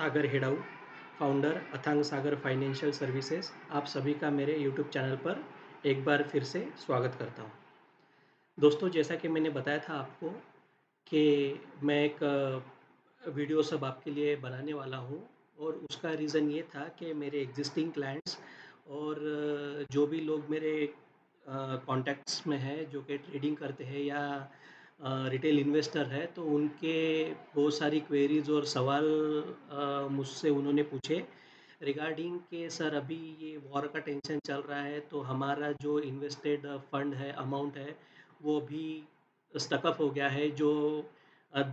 सागर Hedau, founder अथांग सागर financial services. आप सभी का मेरे यूट्यूब चैनल पर एक बार फिर से स्वागत करता हूँ। दोस्तों, जैसा कि मैंने बताया था आपको कि मैं एक वीडियो सब आपके लिए बनाने वाला हूँ, और उसका रीज़न ये था कि मेरे एग्जिस्टिंग क्लाइंट्स और जो भी लोग मेरे कॉन्टैक्ट्स में हैं जो कि ट्रेडिंग करते हैं या रिटेल इन्वेस्टर है, तो उनके बहुत सारी क्वेरीज और सवाल मुझसे उन्होंने पूछे रिगार्डिंग के सर, अभी ये वॉर का टेंशन चल रहा है तो हमारा जो इन्वेस्टेड फंड है, अमाउंट है, वो भी स्टकअप हो गया है। जो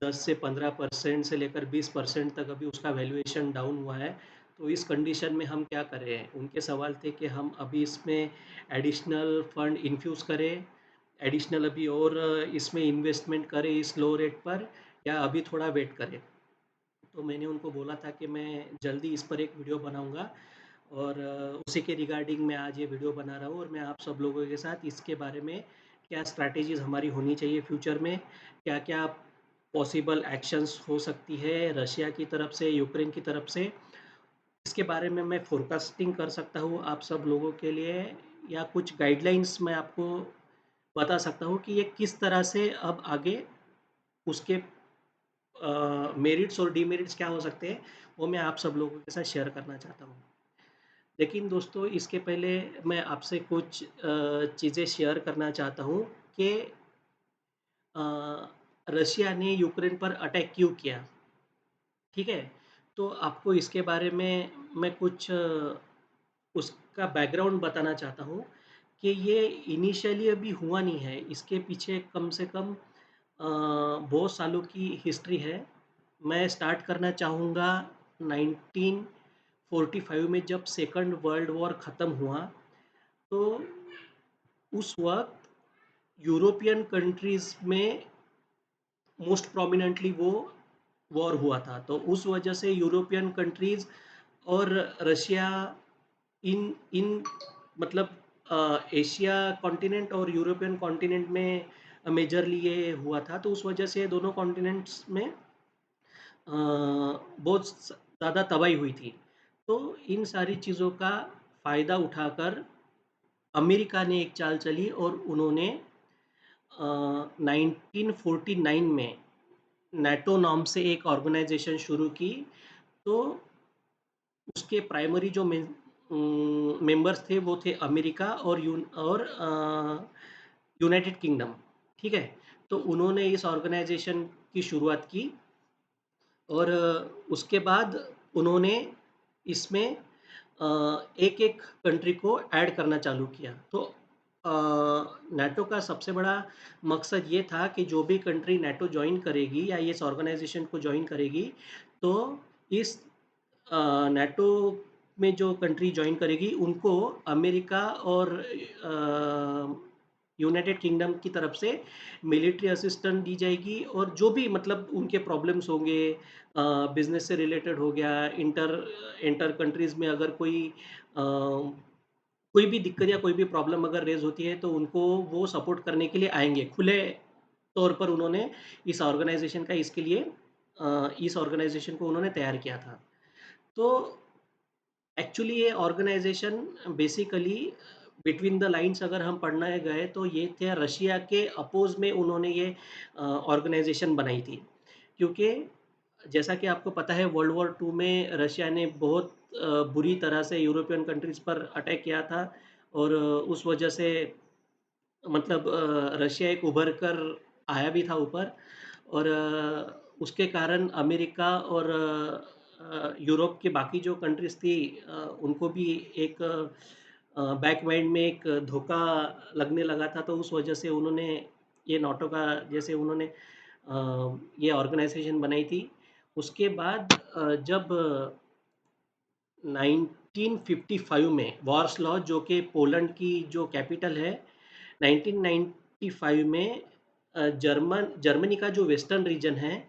10 से 15% से लेकर 20% तक अभी उसका वैल्यूएशन डाउन हुआ है। तो इस कंडीशन में हम क्या करें? उनके सवाल थे कि हम अभी इसमें एडिशनल फंड इन्फ्यूज़ करें, एडिशनल अभी और इसमें इन्वेस्टमेंट करें इस लो रेट पर, या अभी थोड़ा वेट करें। तो मैंने उनको बोला था कि मैं जल्दी इस पर एक वीडियो बनाऊंगा, और उसी के रिगार्डिंग मैं आज ये वीडियो बना रहा हूँ, और मैं आप सब लोगों के साथ इसके बारे में क्या स्ट्रैटेजीज़ हमारी होनी चाहिए फ्यूचर में, क्या-क्या पॉसिबल एक्शंस हो सकती है रशिया की तरफ से, यूक्रेन की तरफ से, इसके बारे में मैं फोरकास्टिंग कर सकता हूँ आप सब लोगों के लिए, या कुछ गाइडलाइंस मैं आपको बता सकता हूँ कि ये किस तरह से अब आगे उसके मेरिट्स और डीमेरिट्स क्या हो सकते हैं, वो मैं आप सब लोगों के साथ शेयर करना चाहता हूँ। लेकिन दोस्तों, इसके पहले मैं आपसे कुछ चीज़ें शेयर करना चाहता हूँ कि अ, रशिया ने यूक्रेन पर अटैक क्यों किया, ठीक है? तो आपको इसके बारे में मैं कुछ उसका बैकग्राउंड बताना चाहता हूँ कि ये इनिशियली अभी हुआ नहीं है, इसके पीछे कम से कम बहुत सालों की हिस्ट्री है। मैं स्टार्ट करना चाहूँगा 1945 में, जब सेकंड वर्ल्ड वॉर ख़त्म हुआ। तो उस वक्त यूरोपियन कंट्रीज़ में मोस्ट प्रोमिनेंटली वो वॉर हुआ था। तो उस वजह से यूरोपियन कंट्रीज़ और रशिया, इन इन मतलब एशिया कॉन्टिनेंट और यूरोपियन कॉन्टिनेंट में मेजरली ये हुआ था। तो उस वजह से दोनों कॉन्टिनेंट्स में बहुत ज़्यादा तबाही हुई थी। तो इन सारी चीज़ों का फ़ायदा उठाकर अमेरिका ने एक चाल चली, और उन्होंने 1949 में नाटो नाम से एक ऑर्गेनाइजेशन शुरू की। तो उसके प्राइमरी जो मेंबर्स थे वो थे अमेरिका और यूनाइटेड किंगडम, ठीक है? तो उन्होंने इस ऑर्गेनाइजेशन की शुरुआत की, और उसके बाद उन्होंने इसमें एक-एक कंट्री को ऐड करना चालू किया। तो नाटो का सबसे बड़ा मकसद ये था कि जो भी कंट्री नाटो जॉइन करेगी या इस ऑर्गेनाइजेशन को जॉइन करेगी, तो इस नाटो में जो कंट्री जॉइन करेगी उनको अमेरिका और यूनाइटेड किंगडम की तरफ से मिलिट्री असिस्टेंस दी जाएगी, और जो भी मतलब उनके प्रॉब्लम्स होंगे, बिजनेस से रिलेटेड हो गया, इंटर इंटर कंट्रीज़ में अगर कोई भी दिक्कत या कोई भी प्रॉब्लम अगर रेज़ होती है, तो उनको वो सपोर्ट करने के लिए आएँगे। खुले तौर पर उन्होंने इस ऑर्गेनाइज़ेशन को उन्होंने तैयार किया था। तो एक्चुअली ये organisation basically between the lines अगर हम पढ़ने गए, तो ये थे रशिया के अपोज़ में उन्होंने ये ऑर्गेनाइज़ेशन बनाई थी। क्योंकि जैसा कि आपको पता है, वर्ल्ड वॉर 2 में रशिया ने बहुत बुरी तरह से यूरोपियन कंट्रीज़ पर अटैक किया था, और उस वजह से मतलब रशिया एक उभर कर आया भी था ऊपर, और उसके कारण अमेरिका और यूरोप के बाकी जो कंट्रीज़ थी, उनको भी एक बैक माइंड में एक धोखा लगने लगा था। तो उस वजह से उन्होंने ये नाटो का जैसे उन्होंने ये ऑर्गेनाइज़ेशन बनाई थी। उसके बाद जब 1955 में वार्सलॉ, जो कि पोलैंड की जो कैपिटल है, 1995 में जर्मनी का जो वेस्टर्न रीजन है,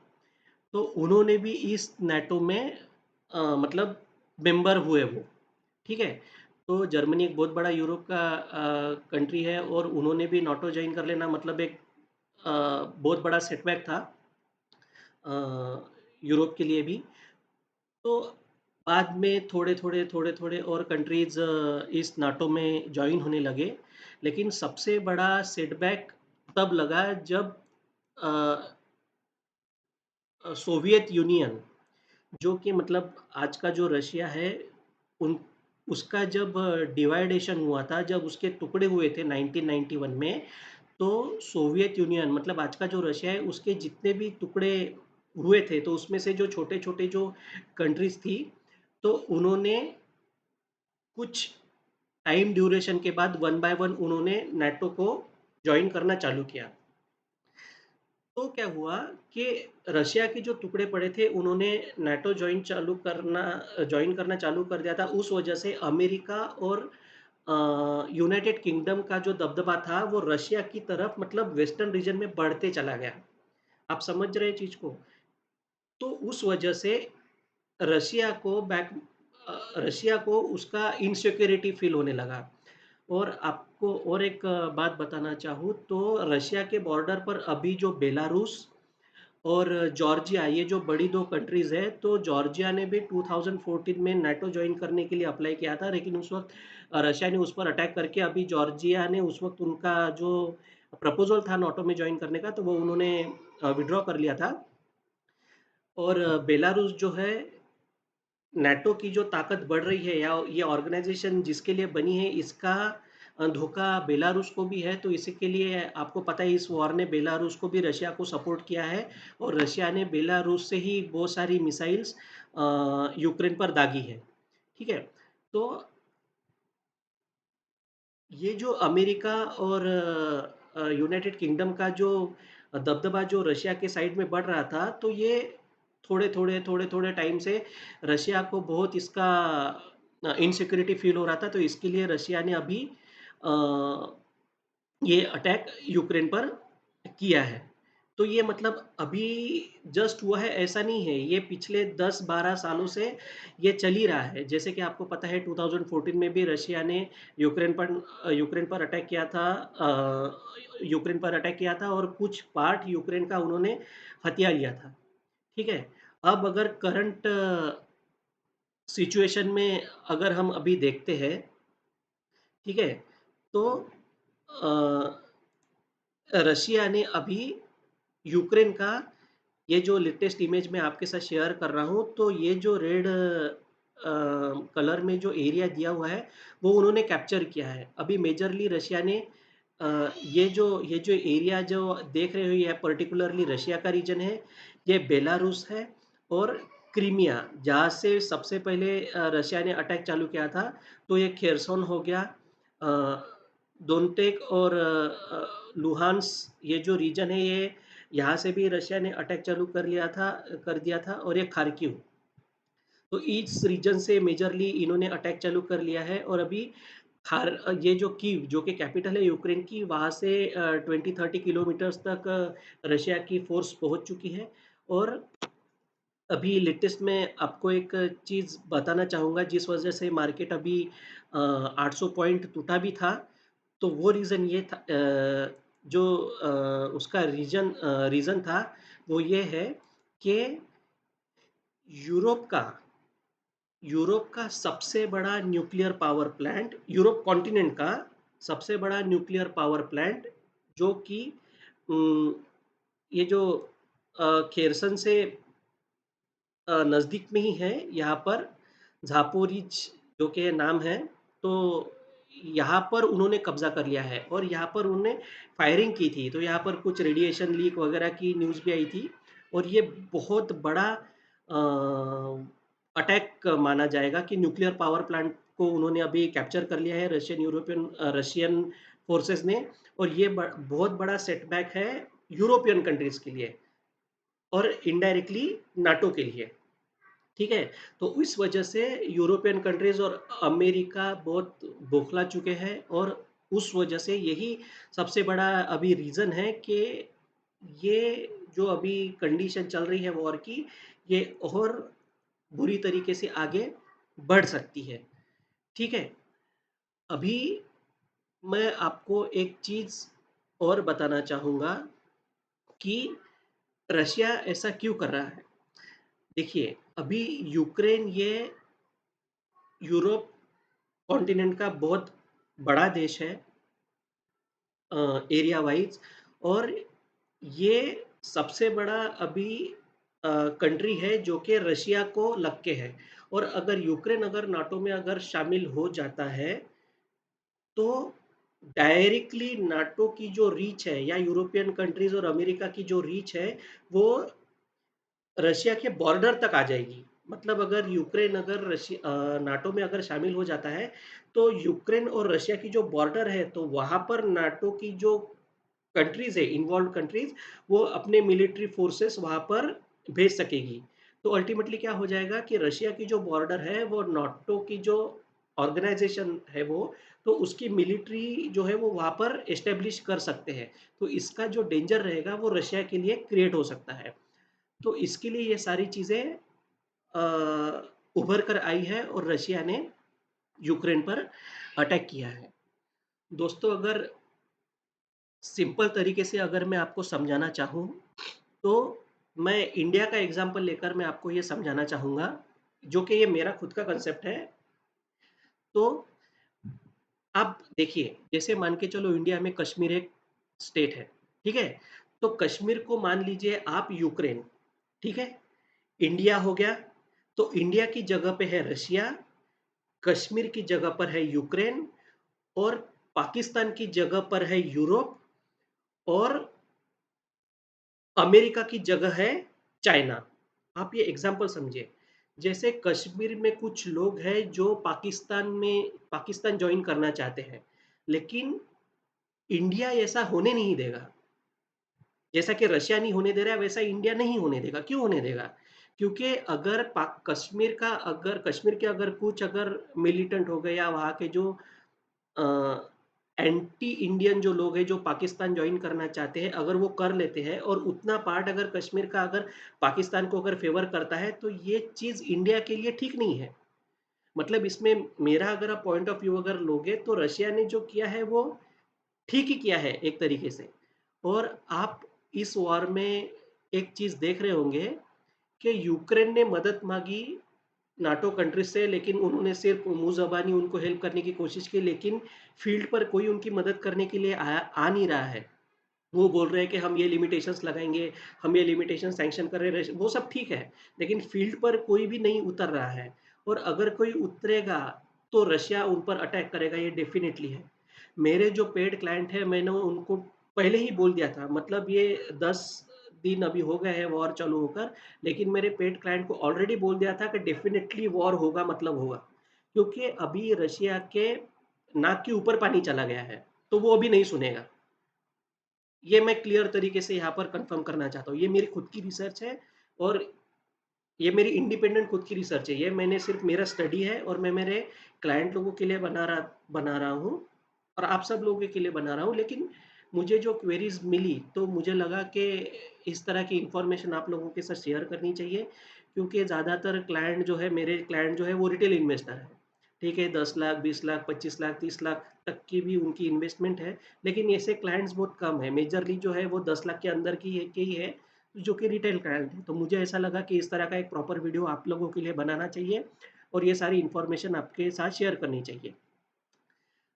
तो उन्होंने भी इस नाटो में मतलब मेंबर हुए वो, ठीक है? तो जर्मनी एक बहुत बड़ा यूरोप का कंट्री है, और उन्होंने भी नाटो जॉइन कर लेना मतलब एक बहुत बड़ा सेटबैक था अ, यूरोप के लिए भी। तो बाद में थोड़े-थोड़े और कंट्रीज़ इस नाटो में जॉइन होने लगे। लेकिन सबसे बड़ा सेटबैक तब लगा जब अ सोवियत यूनियन, जो कि मतलब आज का जो रशिया है, उन उसका जब डिवाइडेशन हुआ था, जब उसके टुकड़े हुए थे 1991 में, तो सोवियत यूनियन मतलब आज का जो रशिया है, उसके जितने भी टुकड़े हुए थे, तो उसमें से जो छोटे-छोटे जो कंट्रीज़ थी, तो उन्होंने कुछ टाइम ड्यूरेशन के बाद वन बाय वन उन्होंने नाटो को जॉइन करना चालू किया। तो क्या हुआ कि रशिया के जो टुकड़े पड़े थे, उन्होंने नाटो जॉइन करना चालू कर दिया था। उस वजह से अमेरिका और यूनाइटेड किंगडम का जो दबदबा था, वो रशिया की तरफ मतलब वेस्टर्न रीजन में बढ़ते चला गया। आप समझ रहे हैं चीज़ को? तो उस वजह से रशिया को बैक रशिया को उसका इनसिक्योरिटी फ़ील होने लगा। और आपको और एक बात बताना चाहूँ तो रशिया के बॉर्डर पर अभी जो बेलारूस और जॉर्जिया, ये जो बड़ी 2 कंट्रीज़ हैं, तो जॉर्जिया ने भी 2014 में नाटो जॉइन करने के लिए अप्लाई किया था, लेकिन उस वक़्त रशिया ने उस पर अटैक करके अभी जॉर्जिया ने उस वक़्त उनका जो प्रपोज़ल था नाटो में जॉइन करने का, तो वो उन्होंने विथड्रॉ कर लिया था। और बेलारूस जो है, नाटो की जो ताकत बढ़ रही है या ये ऑर्गेनाइज़ेशन जिसके लिए बनी है, इसका धोखा बेलारूस को भी है। तो इसी के लिए आपको पता है, इस वॉर ने बेलारूस को भी रशिया को सपोर्ट किया है और रशिया ने बेलारूस से ही बहुत सारी मिसाइल्स यूक्रेन पर दागी है। ठीक है? तो ये जो अमेरिका और यूनाइटेड किंगडम का जो दबदबा जो रशिया के साइड में बढ़ रहा था, तो ये थोड़े-थोड़े टाइम से रशिया को बहुत इसका इनसिक्योरिटी फ़ील हो रहा था, तो इसके लिए रशिया ने अभी अ, ये अटैक यूक्रेन पर किया है। तो ये मतलब अभी जस्ट हुआ है ऐसा नहीं है, ये पिछले 10-12 सालों से ये चल ही रहा है। जैसे कि आपको पता है 2014 में भी रशिया ने यूक्रेन पर अटैक किया था, यूक्रेन पर अटैक किया था और कुछ पार्ट यूक्रेन का उन्होंने हथिया लिया था। ठीक है? अब अगर करंट सिचुएशन में अगर हम अभी देखते हैं, ठीक है? तो अ, रशिया ने अभी यूक्रेन का ये जो लेटेस्ट इमेज मैं आपके साथ शेयर कर रहा हूँ, तो ये जो रेड कलर में जो एरिया दिया हुआ है, वो उन्होंने कैप्चर किया है। अभी मेजरली रशिया ने ये जो एरिया जो देख रहे हो, ये पर्टिकुलरली रशिया का रीजन है, ये बेलारूस है और क्रीमिया, जहाँ से सबसे पहले रशिया ने अटैक चालू किया था, तो ये खेरसोन हो गया, अ, दोनतेक और लुहान्स, ये जो रीजन है, ये यहाँ से भी रशिया ने अटैक चालू कर दिया था और ये खार्किव। तो इस रीजन से मेजरली इन्होंने अटैक चालू कर लिया है और अभी ये जो कीव जो कि कैपिटल है यूक्रेन की, वहाँ से 20-30 किलोमीटर्स तक रशिया की फ़ोर्स पहुँच चुकी है। और अभी लेटेस्ट में आपको एक चीज़ बताना चाहूँगा, जिस वजह से मार्केट अभी 800 पॉइंट टूटा भी था, तो वो रीज़न ये था, जो उसका रीज़न था, वो ये है कि यूरोप का यूरोप का सबसे बड़ा nuclear power plant, Europe continent का सबसे बड़ा न्यूक्लियर पावर प्लांट, जो कि उम, ये जो खेरसन से नज़दीक में ही है, यहाँ पर ज़ापोरिज जो कि नाम है, तो यहाँ पर उन्होंने कब्ज़ा कर लिया है और यहाँ पर उन्होंने फायरिंग की थी, तो यहाँ पर कुछ रेडिएशन लीक वगैरह की न्यूज़ भी आई थी और ये बहुत बड़ा अटैक माना जाएगा कि न्यूक्लियर पावर प्लांट को उन्होंने अभी कैप्चर कर लिया है रशियन फोर्सेस ने। और ये बहुत बड़ा सेटबैक है यूरोपियन कंट्रीज़ के लिए और इनडायरेक्टली नाटो के लिए। ठीक है? तो इस वजह से यूरोपियन कंट्रीज़ और अमेरिका बहुत बौखला चुके हैं और उस वजह से यही सबसे बड़ा अभी रीज़न है कि ये जो अभी कंडीशन चल रही है वॉर की, ये और बुरी तरीके से आगे बढ़ सकती है। ठीक है? अभी मैं आपको एक चीज़ और बताना चाहूँगा कि रशिया ऐसा क्यों कर रहा है? देखिए, अभी यूक्रेन ये यूरोप कॉन्टिनेंट का बहुत बड़ा देश है एरिया वाइज, और ये सबसे बड़ा अभी कंट्री है जो कि रशिया को लग के है। और अगर यूक्रेन अगर नाटो में अगर शामिल हो जाता है, तो डायरेक्टली नाटो की जो रीच है या यूरोपियन कंट्रीज और अमेरिका की जो रीच है, वो रशिया के बॉर्डर तक आ जाएगी। मतलब अगर यूक्रेन अगर नाटो में अगर शामिल हो जाता है, तो यूक्रेन और रशिया की जो बॉर्डर है, तो वहाँ पर नाटो की जो कंट्रीज है, इन्वॉल्व कंट्रीज, वो अपने मिलिट्री फोर्सेस वहाँ पर भेज सकेगी। तो अल्टीमेटली क्या हो जाएगा कि रशिया की जो बॉर्डर है, वो नाटो की जो ऑर्गेनाइजेशन है वो, तो उसकी मिलिट्री जो है वो वहाँ पर एस्टेब्लिश कर सकते हैं। तो इसका जो डेंजर रहेगा वो रशिया के लिए क्रिएट हो सकता है। तो इसके लिए ये सारी चीज़ें उभर कर आई है और रशिया ने यूक्रेन पर अटैक किया है। दोस्तों, अगर सिंपल तरीके से अगर मैं आपको समझाना चाहूँ, तो मैं इंडिया का एग्ज़ाम्पल लेकर मैं आपको ये समझाना चाहूँगा, जो कि ये मेरा खुद का कांसेप्ट है। तो आप देखिए, जैसे मान के चलो इंडिया में कश्मीर एक स्टेट है, ठीक है? तो कश्मीर को मान लीजिए आप यूक्रेन, ठीक है? इंडिया हो गया, तो इंडिया की जगह पे है रशिया, कश्मीर की जगह पर है यूक्रेन, और पाकिस्तान की जगह पर है यूरोप, और अमेरिका की जगह है चाइना। आप ये एग्जांपल समझिए। जैसे कश्मीर में कुछ लोग हैं जो पाकिस्तान ज्वाइन करना चाहते हैं, लेकिन इंडिया ऐसा होने नहीं देगा। जैसा कि रशिया नहीं होने दे रहा है, वैसा इंडिया नहीं होने देगा। क्यों होने देगा? क्योंकि अगर कश्मीर के अगर कुछ अगर मिलिटेंट हो गए, या वहाँ के जो एंटी इंडियन जो लोग हैं जो पाकिस्तान ज्वाइन करना चाहते हैं, अगर वो कर लेते हैं और उतना पार्ट अगर कश्मीर का अगर पाकिस्तान को अगर फेवर करता है, तो ये चीज़ इंडिया के लिए ठीक नहीं है। मतलब इसमें मेरा अगर आप पॉइंट ऑफ व्यू अगर लोगे, तो रशिया ने जो किया है वो ठीक ही किया है एक तरीके से। और आप इस वॉर में एक चीज़ देख रहे होंगे कि यूक्रेन ने मदद मांगी नाटो कंट्रीज से, लेकिन उन्होंने सिर्फ मुंह ज़बानी उनको हेल्प करने की कोशिश की, लेकिन फील्ड पर कोई उनकी मदद करने के लिए आ नहीं रहा है। वो बोल रहे हैं कि हम ये लिमिटेशंस लगाएंगे, हम ये लिमिटेशन सैंक्शन कर रहे हैं, वो सब ठीक है, लेकिन फील्ड पर कोई भी नहीं उतर रहा है। और अगर कोई उतरेगा, तो रशिया उन पर अटैक करेगा, ये डेफिनेटली है। मेरे जो पेड क्लाइंट है, मैंने उनको पहले ही बोल दिया था। मतलब ये 10 दिन अभी हो गए हैं वॉर चालू होकर, लेकिन मेरे पेड क्लाइंट को ऑलरेडी बोल दिया था कि डेफिनेटली वॉर होगा, मतलब होगा। क्योंकि अभी रशिया के नाक के ऊपर पानी चला गया है, तो वो अभी नहीं सुनेगा। ये मैं क्लियर तरीके से यहाँ पर कंफर्म करना चाहता हूँ। ये मेरी खुद की रिसर्च है, और ये मेरी इंडिपेंडेंट खुद की रिसर्च है। ये मैंने सिर्फ मेरा स्टडी है, और मैं मेरे क्लाइंट लोगों के लिए बना रहा हूँ, और आप सब लोगों के लिए बना रहा हूँ। लेकिन मुझे जो क्वेरीज मिली, तो मुझे लगा कि इस तरह की इंफॉर्मेशन आप लोगों के साथ शेयर करनी चाहिए। क्योंकि ज़्यादातर क्लाइंट जो है, मेरे क्लाइंट जो है वो रिटेल इन्वेस्टर है। ठीक है, 10 लाख, 20 लाख, 25 लाख, 30 लाख तक की भी उनकी इन्वेस्टमेंट है। लेकिन ऐसे क्लाइंट्स बहुत कम है। मेजरली जो है वो 10 लाख के अंदर के ही है, जो कि रिटेल क्लाइंट है। तो मुझे ऐसा लगा कि इस तरह का एक प्रॉपर वीडियो आप लोगों के लिए बनाना चाहिए, और ये सारी इन्फॉर्मेशन आपके साथ शेयर करनी चाहिए।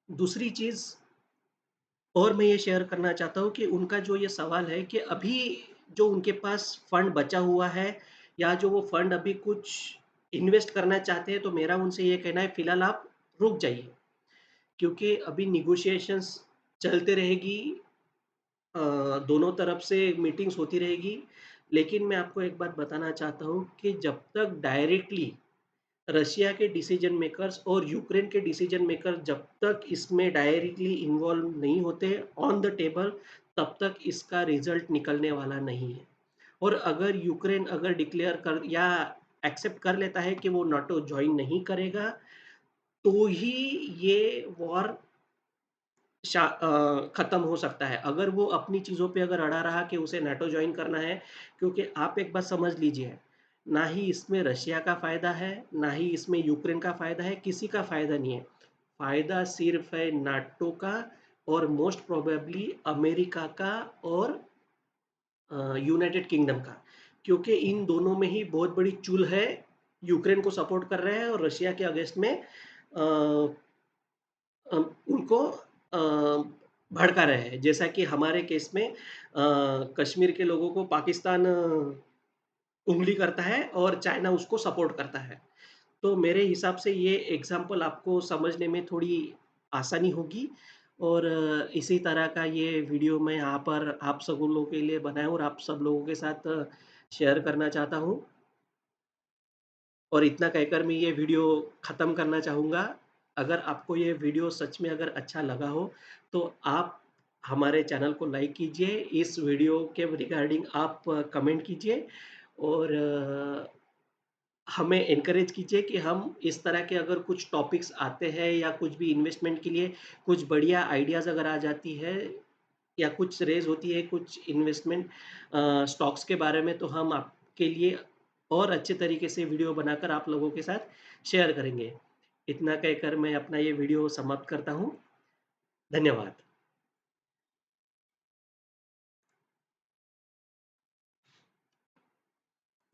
दूसरी चीज़ और मैं ये शेयर करना चाहता हूँ कि उनका जो ये सवाल है कि अभी जो उनके पास फंड बचा हुआ है, या जो वो फंड अभी कुछ इन्वेस्ट करना चाहते हैं, तो मेरा उनसे ये कहना है, फिलहाल आप रुक जाइए। क्योंकि अभी निगोशिएशंस चलते रहेगी, दोनों तरफ से मीटिंग्स होती रहेगी। लेकिन मैं आपको एक बात बताना चाहता हूँ कि जब तक डायरेक्टली रशिया के डिसीजन मेकर्स और यूक्रेन के डिसीजन मेकर जब तक इसमें डायरेक्टली इन्वॉल्व नहीं होते ऑन द टेबल, तब तक इसका रिजल्ट निकलने वाला नहीं है। और अगर यूक्रेन अगर डिक्लेयर कर या एक्सेप्ट कर लेता है कि वो नाटो ज्वाइन नहीं करेगा, तो ही ये वॉर खत्म हो सकता है। अगर वो अपनी चीज़ों पे अगर अड़ा रहा कि उसे नाटो ज्वाइन करना है, क्योंकि आप एक बात समझ लीजिए, ना ही इसमें रशिया का फ़ायदा है, ना ही इसमें यूक्रेन का फ़ायदा है, किसी का फ़ायदा नहीं है। फ़ायदा सिर्फ है नाटो का, और मोस्ट प्रोबेबली अमेरिका का, और यूनाइटेड किंगडम का। क्योंकि इन दोनों में ही बहुत बड़ी चूल है, यूक्रेन को सपोर्ट कर रहे हैं और रशिया के अगेंस्ट में उनको भड़का रहे हैं। जैसा कि हमारे केस में कश्मीर के लोगों को पाकिस्तान उँगली करता है और चाइना उसको सपोर्ट करता है। तो मेरे हिसाब से ये एग्ज़ाम्पल आपको समझने में थोड़ी आसानी होगी और इसी तरह का ये वीडियो मैं यहाँ पर आप सब लोगों के लिए बनाया हूँ और आप सब लोगों के साथ शेयर करना चाहता हूँ। और इतना कहकर मैं ये वीडियो ख़त्म करना चाहूँगा। अगर आपको ये वीडियो सच में अगर अच्छा लगा हो, तो आप हमारे चैनल को लाइक कीजिए, इस वीडियो के रिगार्डिंग आप कमेंट कीजिए और हमें एनकरेज कीजिए कि हम इस तरह के अगर कुछ टॉपिक्स आते हैं या कुछ भी इन्वेस्टमेंट के लिए कुछ बढ़िया आइडियाज़ अगर आ जाती है या कुछ रेज़ होती है, कुछ इन्वेस्टमेंट स्टॉक्स के बारे में, तो हम आपके लिए और अच्छे तरीके से वीडियो बनाकर आप लोगों के साथ शेयर करेंगे। इतना कहकर मैं अपना ये वीडियो समाप्त करता हूँ। धन्यवाद।